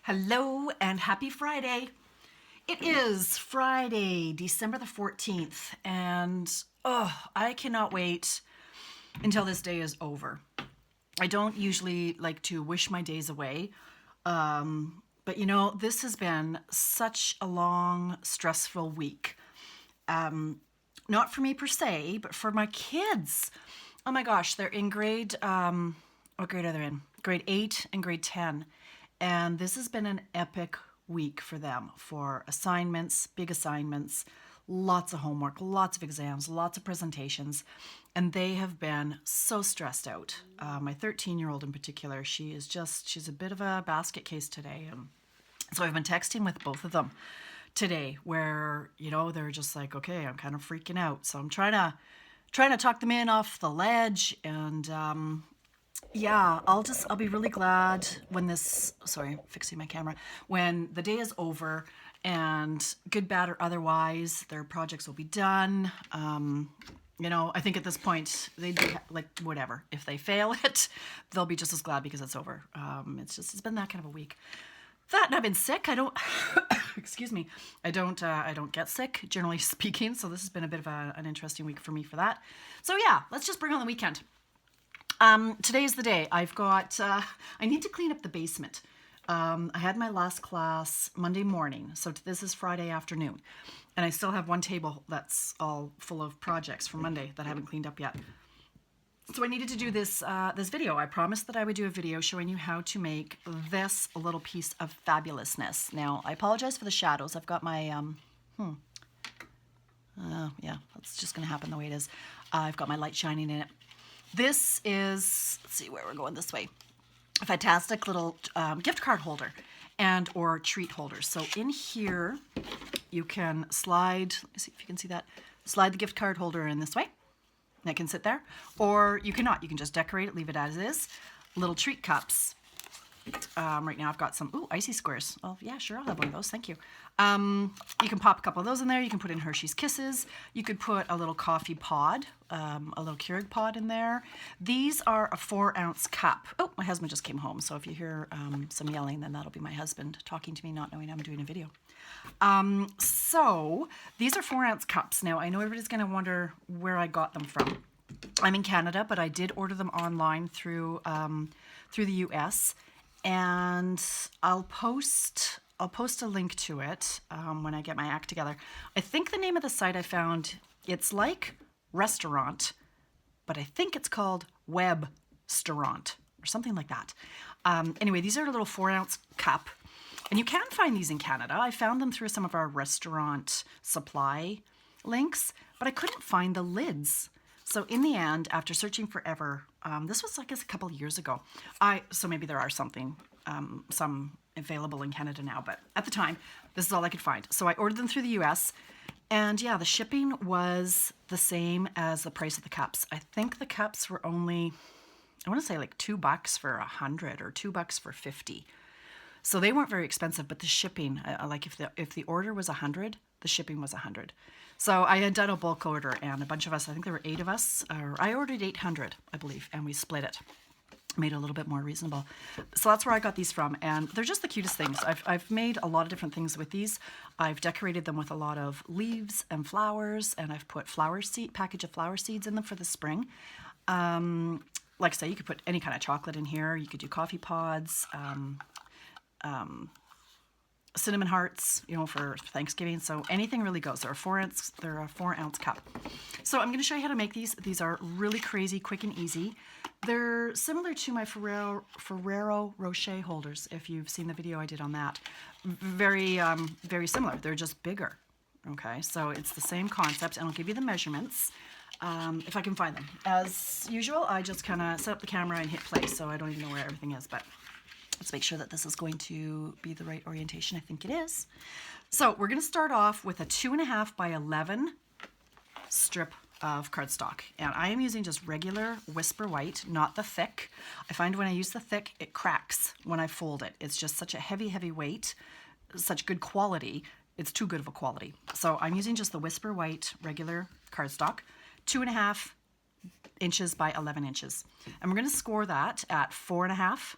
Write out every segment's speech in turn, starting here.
Hello and happy Friday. It is Friday, December the 14th, and I cannot wait until this day is over. I don't usually like to wish my days away, but this has been such a long, stressful week. Not for me per se, but for my kids. Oh my gosh, they're in what grade are they in? Grade 8 and grade 10. And this has been an epic week for them for assignments, big assignments, lots of homework, lots of exams, lots of presentations. And they have been so stressed out. My 13-year-old in particular, she's a bit of a basket case today. And so I've been texting with both of them today where, they're just like, okay, I'm kind of freaking out. So I'm trying to talk them in off the ledge and, I'll be really glad when fixing my camera, when the day is over and good, bad, or otherwise, their projects will be done. I think at this point, they'd be like, whatever. If they fail it, they'll be just as glad because it's over. It's been that kind of a week. That, and I've been sick. I don't, excuse me. I don't get sick, generally speaking. So this has been a bit of an interesting week for me for that. So yeah, let's just bring on the weekend. Today's the day. I need to clean up the basement. I had my last class Monday morning, so this is Friday afternoon. And I still have one table that's all full of projects from Monday that I haven't cleaned up yet. So I needed to do this video. I promised that I would do a video showing you how to make this little piece of fabulousness. Now, I apologize for the shadows. I've got my, that's just going to happen the way it is. I've got my light shining in it. This is, let's see where we're going this way, a fantastic little gift card holder or treat holder. So in here, you can slide, let me see if you can see that, slide the gift card holder in this way. And it can sit there. Or you cannot. You can just decorate it, leave it as is. Little treat cups. Right now I've got some, icy squares. Oh, yeah, sure, I'll have one of those. Thank you. You can pop a couple of those in there. You can put in Hershey's Kisses. You could put a little coffee pod, a little Keurig pod in there. These are a 4-ounce cup. Oh, my husband just came home, so if you hear some yelling, then that'll be my husband talking to me, not knowing I'm doing a video. So these are 4-ounce cups. Now, I know everybody's going to wonder where I got them from. I'm in Canada, but I did order them online through the US, and I'll post a link to it when I get my act together. I think the name of the site I found, it's like restaurant, but I think it's called Web-staurant or something like that. Anyway, these are a little 4-ounce cup, and you can find these in Canada. I found them through some of our restaurant supply links, but I couldn't find the lids. So in the end, after searching forever, this was, I guess, a couple of years ago. So maybe there are some available in Canada now, but at the time, this is all I could find. So I ordered them through the US, and yeah, the shipping was the same as the price of the cups. I think the cups were only, I want to say like $2 for 100 or $2 for 50. So they weren't very expensive, but the shipping, like if the order was 100, the shipping was 100. So I had done a bulk order, and a bunch of us, I think there were 8 of us, or I ordered 800, I believe, and we split it. Made it a little bit more reasonable. So that's where I got these from, and they're just the cutest things. I've made a lot of different things with these. I've decorated them with a lot of leaves and flowers, and I've put package of flower seeds in them for the spring. Like I say, you could put any kind of chocolate in here. You could do coffee pods, cinnamon hearts, for Thanksgiving. So anything really goes. They're a 4-ounce cup. So I'm going to show you how to make these. These are really crazy, quick and easy. They're similar to my Ferrero Rocher holders, if you've seen the video I did on that. Very similar. They're just bigger. Okay, so it's the same concept, and I'll give you the measurements if I can find them. As usual, I just kind of set up the camera and hit play, so I don't even know where everything is, but let's make sure that this is going to be the right orientation. I think it is. So we're going to start off with a 2.5 by 11 strip of cardstock, and I am using just regular Whisper White, not the thick. I find when I use the thick, it cracks when I fold it. It's just such a heavy weight, such good quality. It's too good of a quality. So I'm using just the Whisper White regular cardstock, 2.5 inches by 11 inches. And we're going to score that at 4.5,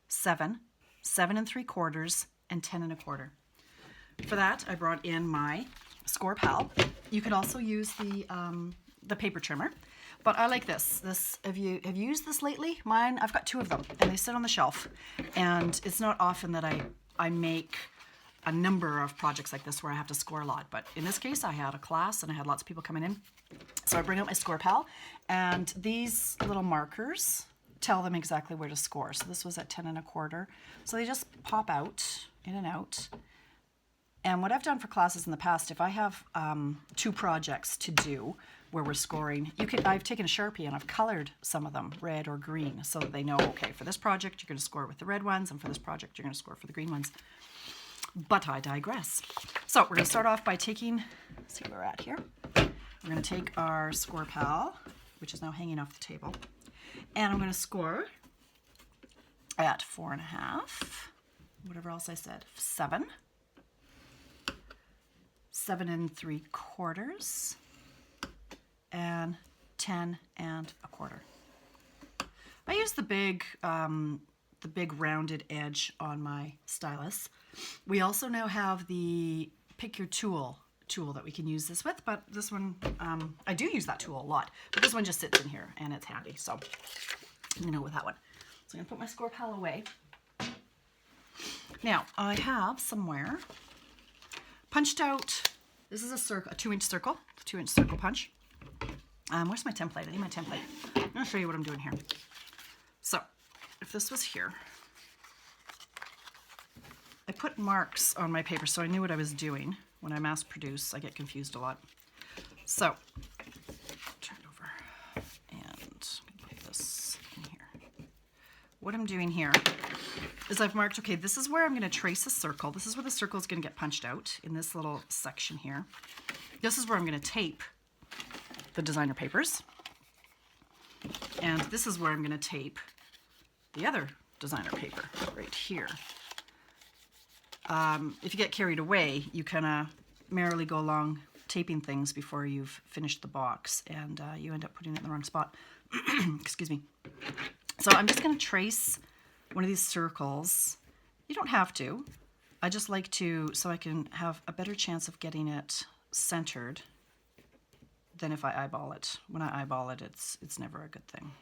7, 7 3/4, and 10 1/4. For that, I brought in my Score Pal. You can also use the paper trimmer, but I like this. Have you used this lately? Mine, I've got 2 of them, and they sit on the shelf. And it's not often that I make a number of projects like this where I have to score a lot, but in this case, I had a class and I had lots of people coming in. So I bring out my Score Pal, and these little markers tell them exactly where to score. So this was at 10 1/4. So they just pop out, in and out. And what I've done for classes in the past, if I have 2 projects to do where we're scoring, I've taken a Sharpie and I've colored some of them red or green so that they know, okay, for this project, you're going to score with the red ones, and for this project, you're going to score for the green ones. But I digress. So we're going to start off by taking, let's see where we're at here. We're going to take our Score Pal, which is now hanging off the table, and I'm going to score at 4 1/2, whatever else I said, 7, 7 3/4, and 10 1/4. I use the big rounded edge on my stylus. We also now have the pick your tool that we can use this with, but this one, I do use that tool a lot, but this one just sits in here and it's handy, so I'm gonna go with that one. So I'm gonna put my Score Pal away. Now, I have somewhere punched out, this is a 2-inch circle, 2-inch circle punch. Where's my template? I need my template. I'm gonna show you what I'm doing here. So, if this was here, I put marks on my paper so I knew what I was doing. When I mass produce, I get confused a lot. So, turn it over and put this in here. What I'm doing here is I've marked, okay, this is where I'm going to trace a circle. This is where the circle is going to get punched out in this little section here. This is where I'm going to tape the designer papers. And this is where I'm going to tape the other designer paper right here. If you get carried away, you kind of merrily go along taping things before you've finished the box, and you end up putting it in the wrong spot. Excuse me. So I'm just going to trace one of these circles. You don't have to. I just like to, so I can have a better chance of getting it centered than if I eyeball it. When I eyeball it, it's never a good thing.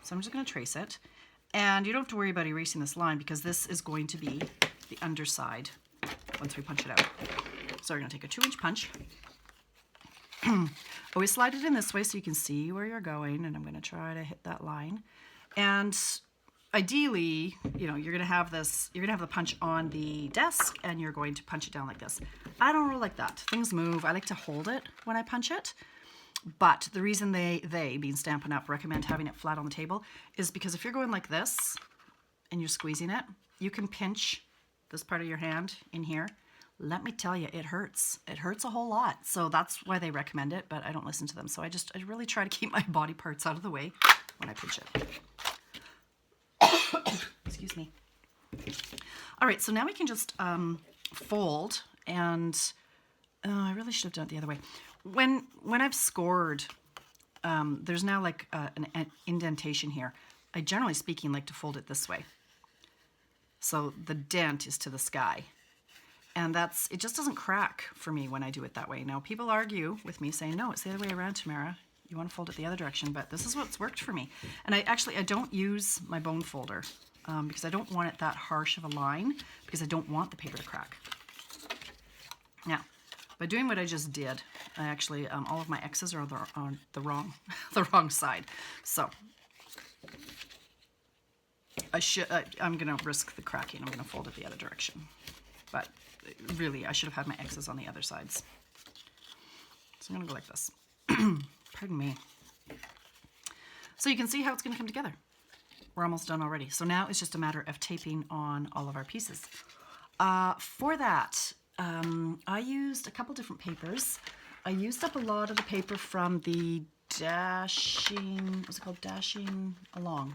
So I'm just going to trace it. And you don't have to worry about erasing this line because this is going to be the underside once we punch it out. So we're going to take a 2-inch punch. Always slide it in this way so you can see where you're going, and I'm going to try to hit that line. And ideally, you know, you're going to have this, you're going to have the punch on the desk and you're going to punch it down like this. I don't really like that. Things move. I like to hold it when I punch it. But the reason they being Stampin' Up, recommend having it flat on the table is because if you're going like this and you're squeezing it, you can pinch this part of your hand in here. Let me tell you, it hurts. It hurts a whole lot. So that's why they recommend it, but I don't listen to them. So I really try to keep my body parts out of the way when I pinch it. Excuse me. All right, so now we can just fold, and I really should have done it the other way. When I've scored, there's now like an indentation here. I generally speaking like to fold it this way. So the dent is to the sky. And it just doesn't crack for me when I do it that way. Now people argue with me saying, no, it's the other way around, Tamara. You want to fold it the other direction, but this is what's worked for me. And I don't use my bone folder because I don't want it that harsh of a line because I don't want the paper to crack. Now, by doing what I just did, I actually, all of my X's are on the wrong, the wrong side. So I'm going to risk the cracking. I'm going to fold it the other direction. But really, I should have had my X's on the other sides. So I'm going to go like this. Pardon me. So you can see how it's going to come together. We're almost done already. So now it's just a matter of taping on all of our pieces. For that, I used a couple different papers. I used up a lot of the paper from the Dashing, what's it called? Dashing Along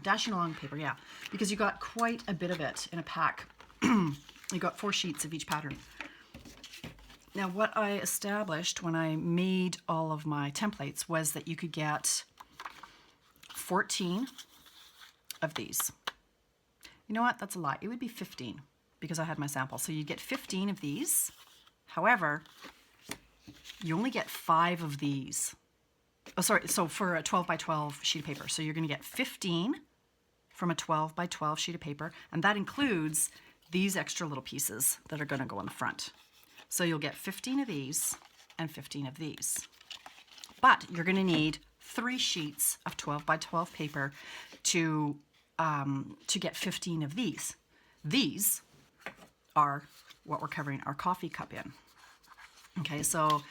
paper, yeah. Because you got quite a bit of it in a pack. You got 4 sheets of each pattern. Now what I established when I made all of my templates was that you could get 14 of these. You know what? That's a lie. It would be 15. because I had my sample. So you get 15 of these. However, you only get 5 of these. Oh, sorry. So for a 12 by 12 sheet of paper. So you're going to get 15 from a 12 by 12 sheet of paper. And that includes these extra little pieces that are going to go on the front. So you'll get 15 of these and 15 of these. But you're going to need 3 sheets of 12 by 12 paper to get 15 of these. These are what we're covering our coffee cup in. Okay, so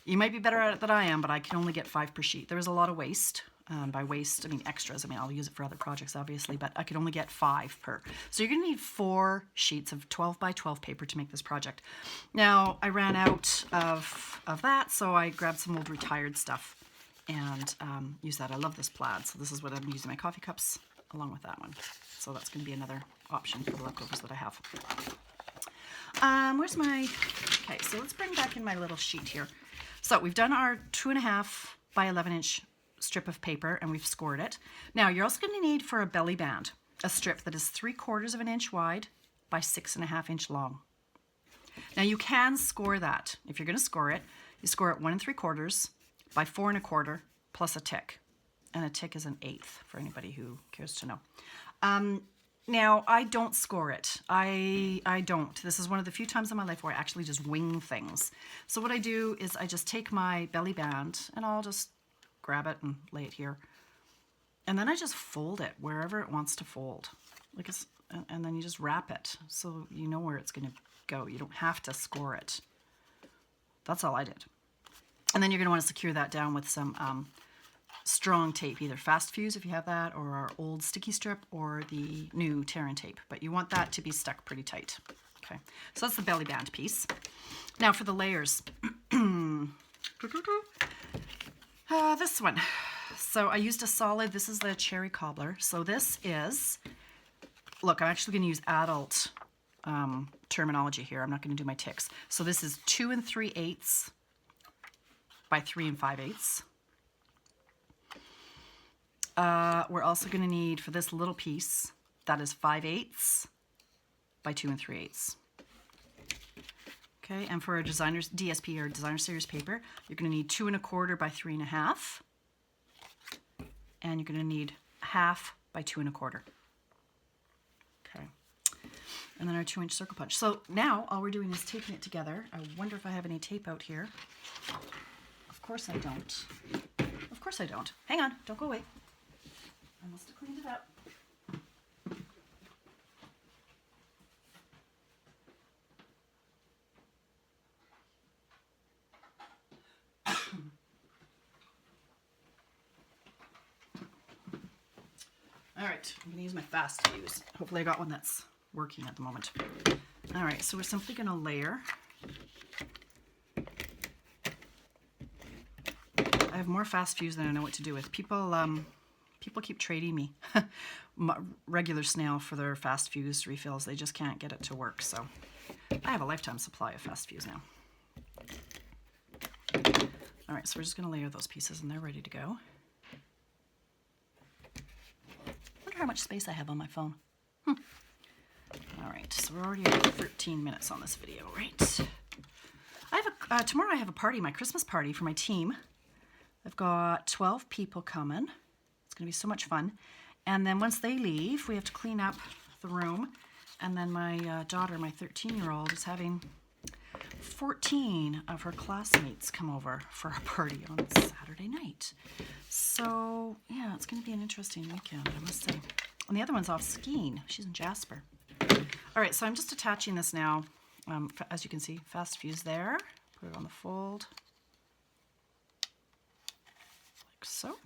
you might be better at it than I am, but I can only get 5 per sheet. There is a lot of waste. By waste, I mean extras. I mean, I'll use it for other projects, obviously, but I could only get 5 per. So you're going to need 4 sheets of 12 by 12 paper to make this project. Now, I ran out of that, so I grabbed some old retired stuff and used that. I love this plaid, so this is what I'm using my coffee cups along with that one. So that's going to be another option for the leftovers that I have. Where's my... Okay, so let's bring back in my little sheet here. So we've done our 2.5 by 11 inch strip of paper and we've scored it. Now you're also going to need for a belly band a strip that is 3/4 of an inch wide by 6.5 inch long. Now you can score that. If you're going to score it, you score it 1 3/4 by 4 1/4 plus a tick. And a tick is an 1/8 for anybody who cares to know. Now I don't score it. I don't. This is one of the few times in my life where I actually just wing things. So what I do is I just take my belly band and I'll just grab it and lay it here. And then I just fold it wherever it wants to fold. Like it's, and then you just wrap it so you know where it's going to go. You don't have to score it. That's all I did. And then you're going to want to secure that down with some strong tape, either fast fuse if you have that, or our old sticky strip, or the new Terran tape. But you want that to be stuck pretty tight. Okay, so that's the belly band piece. Now for the layers. This one. So I used a solid, this is the cherry cobbler. So this is, look, I'm actually going to use adult terminology here. I'm not going to do my ticks. So this is 2 3/8 by 3 5/8. We're also going to need, for this little piece, that is 5/8 by 2 3/8. Okay, and for a designer's DSP or designer series paper, you're going to need 2 1/4 by 3 1/2, and you're going to need 1/2 by 2 1/4. Okay, and then our 2-inch circle punch. So now all we're doing is taping it together. I wonder if I have any tape out here. Of course I don't. Of course I don't. Hang on, don't go away. I must have cleaned it up. All right, I'm going to use my fast fuse. Hopefully I got one that's working at the moment. All right, so we're simply going to layer. I have more fast fuse than I know what to do with. People keep trading me regular snail for their fast fuse refills. They just can't get it to work, so I have a lifetime supply of fast fuse now. All right, so we're just going to layer those pieces and they're ready to go. How much space I have on my phone. All right, so we're already at 13 minutes on this video, right? I have tomorrow I have a party, my Christmas party for my team. I've got 12 people coming. It's going to be so much fun. And then once they leave, we have to clean up the room. And then my daughter, my 13-year-old, is having 14 of her classmates come over for a party on Saturday night. So, yeah, it's going to be an interesting weekend, I must say. And the other one's off skiing. She's in Jasper. All right, so I'm just attaching this now. As you can see, fast fuse there. Put it on the fold. Like so.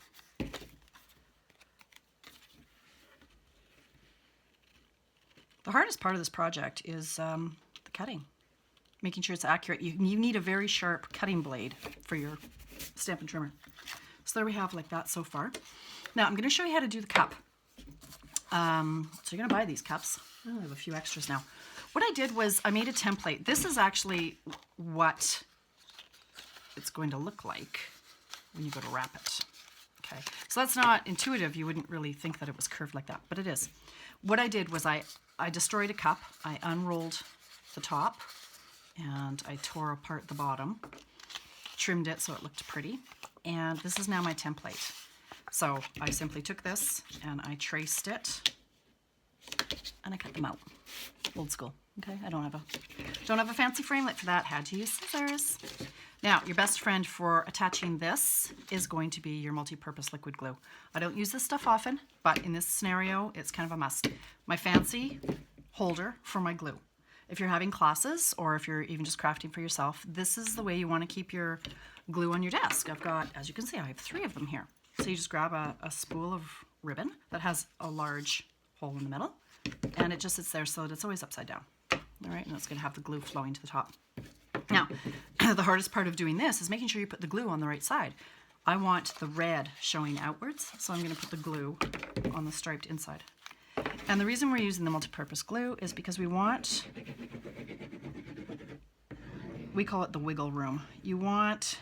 The hardest part of this project is the cutting. Making sure it's accurate. You need a very sharp cutting blade for your Stampin' Trimmer. So there we have like that so far. Now I'm going to show you how to do the cup. So you're going to buy these cups. Oh, I have a few extras now. What I did was I made a template. This is actually what it's going to look like when you go to wrap it. Okay, so that's not intuitive. You wouldn't really think that it was curved like that, but it is. What I did was I I destroyed a cup. I unrolled the top and I tore apart the bottom, trimmed it so it looked pretty. And this is now my template. So I simply took this and I traced it and I cut them out. Old school. Okay, I don't have a fancy framelit for that. Had to use scissors. Now, your best friend for attaching this is going to be your multi-purpose liquid glue. I don't use this stuff often, but in this scenario, it's kind of a must. My fancy holder for my glue. If you're having classes or if you're even just crafting for yourself, this is the way you want to keep your glue on your desk. I've got, as you can see, I have 3 of them here. So you just grab a spool of ribbon that has a large hole in the middle, and it just sits there so that it's always upside down. All right, and it's going to have the glue flowing to the top. Now, the hardest part of doing this is making sure you put the glue on the right side. I want the red showing outwards, so I'm going to put the glue on the striped inside. And the reason we're using the multi-purpose glue is because we call it the wiggle room. You want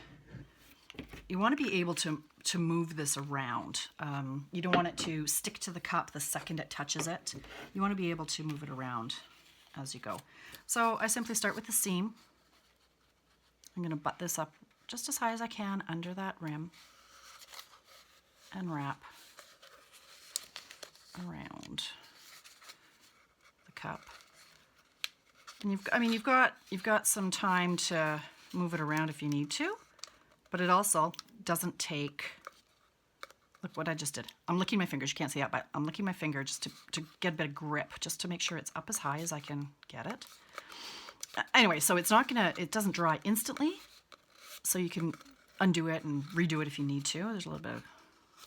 to be able to move this around. You don't want it to stick to the cup the second it touches it. You want to be able to move it around as you go. So I simply start with the seam. I'm going to butt this up just as high as I can under that rim and wrap around the cup. And you've got some time to move it around if you need to, but it also doesn't take. Look what I just did. I'm licking my fingers. You can't see that, but I'm licking my finger just to get a bit of grip, just to make sure it's up as high as I can get it. Anyway, so it doesn't dry instantly, so you can undo it and redo it if you need to. There's a little bit of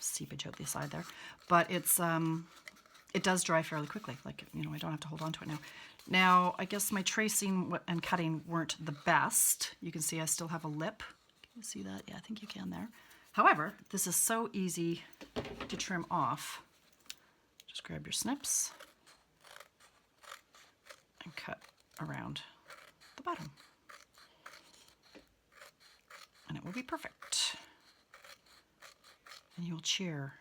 seepage out the side there, but it does dry fairly quickly. Like, I don't have to hold on to it now. Now, I guess my tracing and cutting weren't the best. You can see I still have a lip. Can you see that? Yeah, I think you can there. However, this is so easy to trim off. Just grab your snips and cut around the bottom. And it will be perfect. And you'll cheer.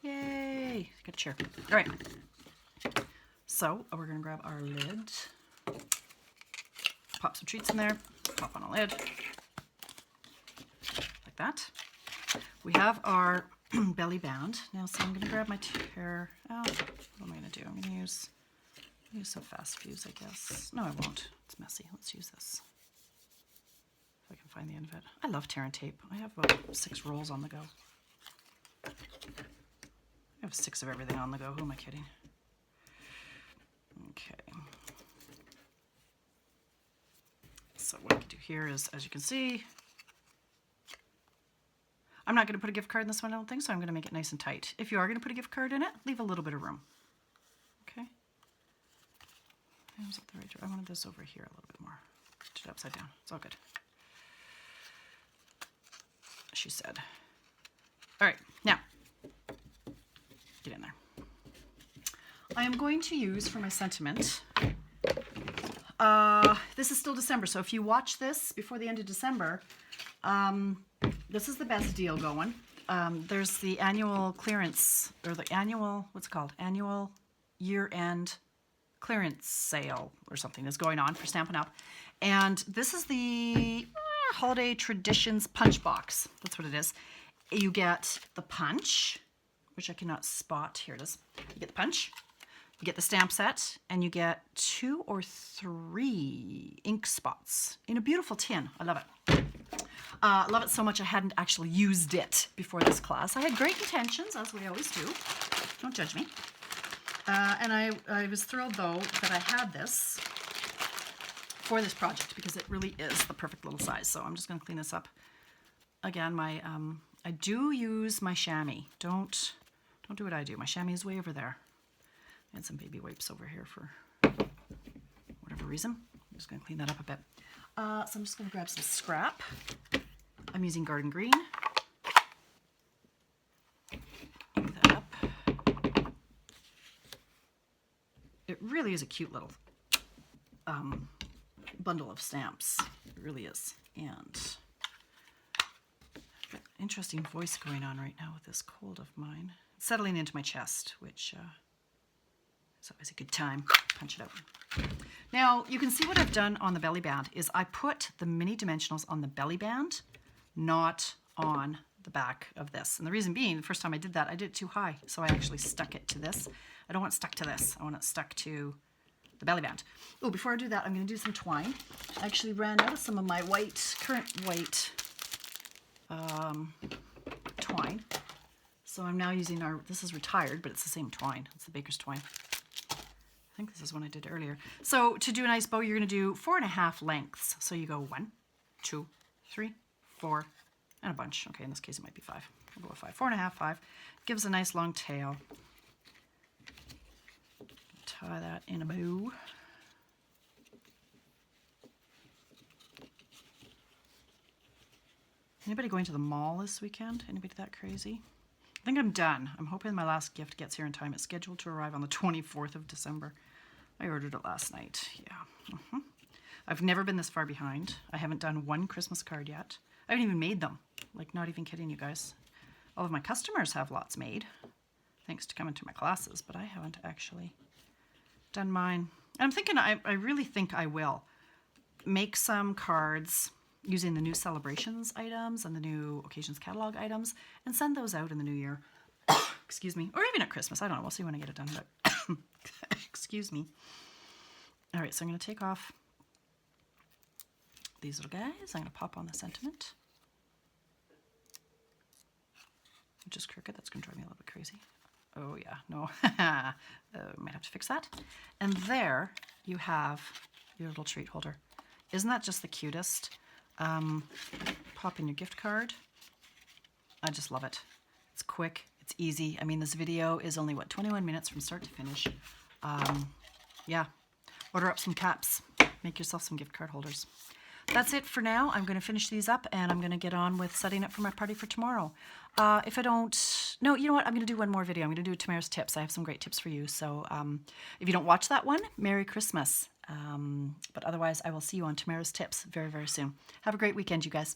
Yay! Got a cheer. All right. So we're going to grab our lid. Pop some treats in there. Pop on a lid. Like that. We have our belly band. Now, so I'm going to grab my tear. Oh, what am I going to do? I'm going to use some fast fuse, I guess. No, I won't. It's messy. Let's use this. If I can find the end of it. I love tearing tape. I have about 6 rolls on the go. I have 6 of everything on the go. Who am I kidding? Okay. So what I can do here is, as you can see, I'm not going to put a gift card in this one, I don't think, so I'm going to make it nice and tight. If you are going to put a gift card in it, leave a little bit of room. Okay. Was it the right direction? I wanted this over here a little bit more. Put it upside down. It's all good. She said. All right, now, get in there. I am going to use for my sentiment, this is still December, so if you watch this before the end of December, this is the best deal going. There's the annual clearance, or the annual, what's it called? Annual year-end clearance sale or something is going on for Stampin' Up. And this is the Holiday Traditions punch box. That's what it is. You get the punch, which I cannot spot. Here it is. You get the punch, you get the stamp set, and you get 2 or 3 ink spots in a beautiful tin. I love it. I love it so much I hadn't actually used it before this class. I had great intentions, as we always do. Don't judge me. And I was thrilled, though, that I had this for this project because it really is the perfect little size. So I'm just going to clean this up. Again, I do use my chamois. Don't do what I do. My chamois is way over there. And some baby wipes over here for whatever reason. I'm just going to clean that up a bit. So I'm just going to grab some scrap. I'm using Garden Green. Ink that up. It really is a cute little bundle of stamps. It really is. And I've got an interesting voice going on right now with this cold of mine. It's settling into my chest, which It's always a good time. Punch it out. Now, you can see what I've done on the belly band is I put the mini dimensionals on the belly band, not on the back of this. And the reason being, the first time I did that, I did it too high. So I actually stuck it to this. I don't want it stuck to this. I want it stuck to the belly band. Oh, before I do that, I'm going to do some twine. I actually ran out of some of my current white twine. So I'm now using this is retired, but it's the same twine. It's the baker's twine. I think this is one I did earlier. So to do a nice bow, you're going to do 4.5 lengths. So you go 1, 2, 3, 4, and a bunch. Okay, in this case it might be 5. I'll go with 5. 4.5, 5. Gives a nice long tail. Tie that in a bow. Anybody going to the mall this weekend? Anybody that crazy? I think I'm done. I'm hoping my last gift gets here in time. It's scheduled to arrive on the 24th of December. I ordered it last night. Yeah. I've never been this far behind. I haven't done one Christmas card yet. I haven't even made them. Like, not even kidding you guys. All of my customers have lots made, thanks to coming to my classes, but I haven't actually done mine. And I'm thinking, I really think I will make some cards using the new celebrations items and the new occasions catalog items and send those out in the new year. Excuse me. Or even at Christmas. I don't know. We'll see when I get it done. But excuse me. All right. So I'm going to take off these little guys. I'm going to pop on the sentiment. Which is crooked. That's going to drive me a little bit crazy. Oh, yeah. No. Might have to fix that. And there you have your little treat holder. Isn't that just the cutest? Pop in your gift card. I just love it. It's quick. It's easy. I mean, this video is only, 21 minutes from start to finish. Yeah. Order up some caps. Make yourself some gift card holders. That's it for now. I'm going to finish these up and I'm going to get on with setting up for my party for tomorrow. If I don't... No, you know what? I'm going to do one more video. I'm going to do Tamara's tips. I have some great tips for you. So if you don't watch that one, Merry Christmas. But otherwise, I will see you on Tamara's tips very, very soon. Have a great weekend, you guys.